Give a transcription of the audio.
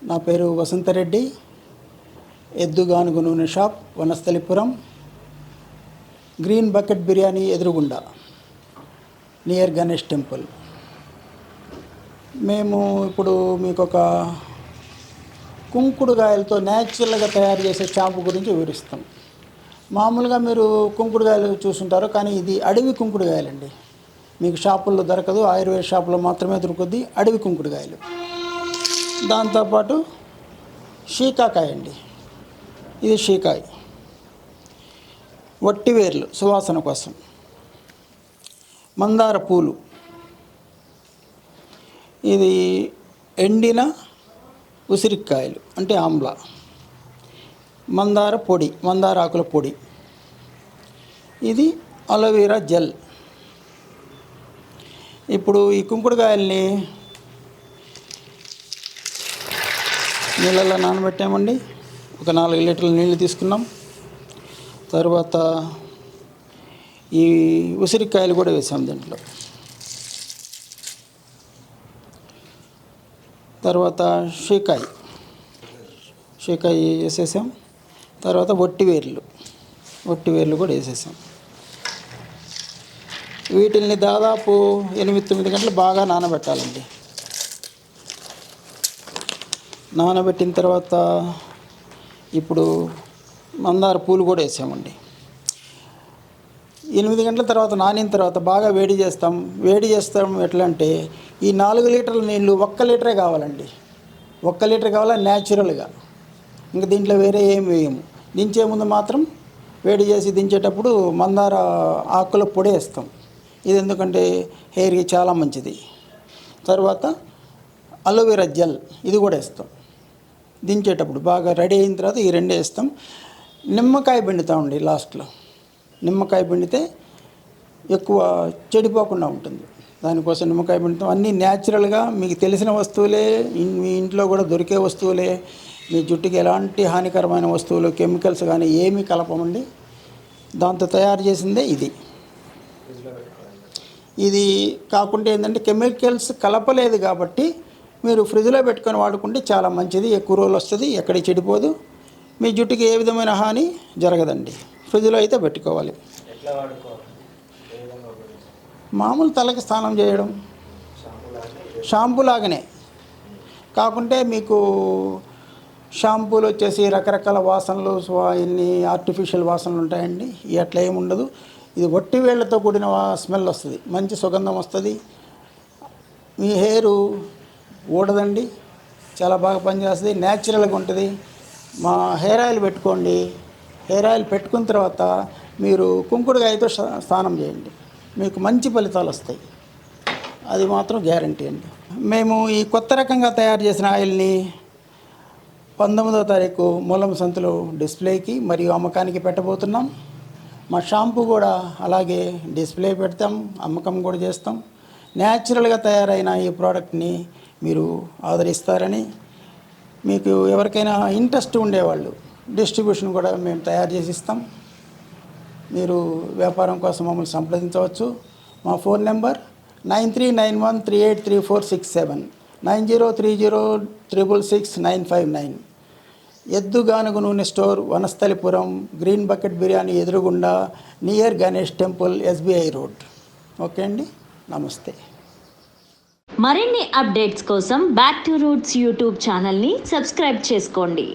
నా పేరు వసంతరెడ్డి. ఎద్దుగానుగు నూనె shop, Vanasthalipuram, green bucket biryani ఎదురుగుండా, నియర్ గణేష్ టెంపుల్. మేము ఇప్పుడు మీకు ఒక కుంకుడుగాయలతో న్యాచురల్గా తయారు చేసే షాంపూ గురించి వివరిస్తాం. మామూలుగా మీరు కుంకుడుగాయలు చూసుంటారు, కానీ ఇది అడవి కుంకుడుగాయలండి. మీకు షాపుల్లో దొరకదు, ఆయుర్వేద షాపులో మాత్రమే దొరుకుద్ది అడవి కుంకుడుగాయలు. దాంతోపాటు షీకాకాయ అండి, ఇది షీకాయ. వట్టివేర్లు సువాసన కోసం, మందార పూలు, ఇది ఎండిన ఉసిరికాయలు అంటే ఆమ్లా, మందార పొడి, మందార ఆకుల పొడి, ఇది అలోవెరా జెల్. ఇప్పుడు ఈ కుంకుడుకాయల్ని నీళ్ళల్లో నానబెట్టామండి. ఒక 4 లీటర్ల నీళ్ళు తీసుకున్నాం. తర్వాత ఈ ఉసిరికాయలు కూడా వేసాం దీంట్లో. తర్వాత షీకాయ వేసేసాం. తర్వాత వట్టివేర్లు కూడా వేసేసాం. వీటిల్ని దాదాపు 8-9 గంటలు బాగా నానబెట్టాలండి. నానబెట్టిన తర్వాత ఇప్పుడు మందార పూలు కూడా వేసామండి. 8 గంటల తర్వాత నానిన తర్వాత బాగా వేడి చేస్తాం. ఎట్లా అంటే ఈ 4 లీటర్ల నీళ్ళు 1 లీటరే కావాలండి. 1 లీటర్ కావాలి న్యాచురల్గా. ఇంకా దీంట్లో వేరే ఏమి వేయము. దించే ముందు మాత్రం వేడి చేసి దించేటప్పుడు మందార ఆకుల పొడి వేస్తాం. ఇది ఎందుకంటే హెయిర్కి చాలా మంచిది. తర్వాత అలోవెరా జెల్, ఇది కూడా వేస్తాం. దించేటప్పుడు బాగా రెడీ అయిన తర్వాత ఈ 2 వేస్తాం. నిమ్మకాయ పిండుతామండి లాస్ట్లో. నిమ్మకాయ పిండితే ఎక్కువ చెడిపోకుండా ఉంటుంది. దానికోసం నిమ్మకాయ పిండుతాం. అన్నీ న్యాచురల్గా మీకు తెలిసిన వస్తువులే, మీ ఇంట్లో కూడా దొరికే వస్తువులే. మీ జుట్టుకి ఎలాంటి హానికరమైన వస్తువులు, కెమికల్స్ కానీ ఏమీ కలపమండి. దాంతో తయారు చేసిందే ఇది. ఇది కాకుండా ఏంటంటే కెమికల్స్ కలపలేదు కాబట్టి మీరు ఫ్రిడ్జ్లో పెట్టుకొని వాడుకుంటే చాలా మంచిది. ఎక్కువ రోజులు వస్తుంది, ఎక్కడికి చెడిపోదు, మీ జుట్టుకి ఏ విధమైన హాని జరగదండి. ఫ్రిడ్జ్లో అయితే పెట్టుకోవాలి. మామూలు తలకి స్నానం చేయడం, షాంపూ లాగానే. కాకుంటే మీకు షాంపూలు వచ్చేసి రకరకాల వాసనలు, ఇన్ని ఆర్టిఫిషియల్ వాసనలు ఉంటాయండి. అట్లా ఏమి ఉండదు. ఇది వట్టి వేళ్లతో కూడిన స్మెల్ వస్తుంది, మంచి సుగంధం వస్తుంది. మీ హెయిర్ ఊడదండి, చాలా బాగా పనిచేస్తుంది, న్యాచురల్గా ఉంటుంది. మా హెయిర్ ఆయిల్ పెట్టుకోండి. హెయిర్ ఆయిల్ పెట్టుకున్న తర్వాత మీరు కుంకుడుకాయతో స్నానం చేయండి, మీకు మంచి ఫలితాలు వస్తాయి. అది మాత్రం గ్యారంటీ అండి. మేము ఈ కొత్త రకంగా తయారు చేసిన ఆయిల్ని 19వ తారీఖు మూలం సంతలో డిస్ప్లేకి మరియు అమ్మకానికి పెట్టబోతున్నాం. మా షాంపూ కూడా అలాగే డిస్ప్లే పెడతాం, అమ్మకం కూడా చేస్తాం. న్యాచురల్గా తయారైన ఈ ప్రోడక్ట్ని మీరు ఆదరిస్తారని, మీకు ఎవరికైనా ఇంట్రెస్ట్ ఉండేవాళ్ళు డిస్ట్రిబ్యూషన్ కూడా మేము తయారు చేసి ఇస్తాం. మీరు వ్యాపారం కోసం మమ్మల్ని సంప్రదించవచ్చు. మా ఫోన్ నెంబర్ 9391383467, 9030666959. ఎద్దుగానుగు నూనె store, Vanasthalipuram, green bucket biryani ఎదురుగుండా, near Ganesh temple, SBI road. Okay అండి, నమస్తే. మరిన్ని అప్డేట్స్ కోసం బ్యాక్ టు రూట్స్ యూట్యూబ్ ఛానల్ని సబ్స్క్రైబ్ చేసుకోండి.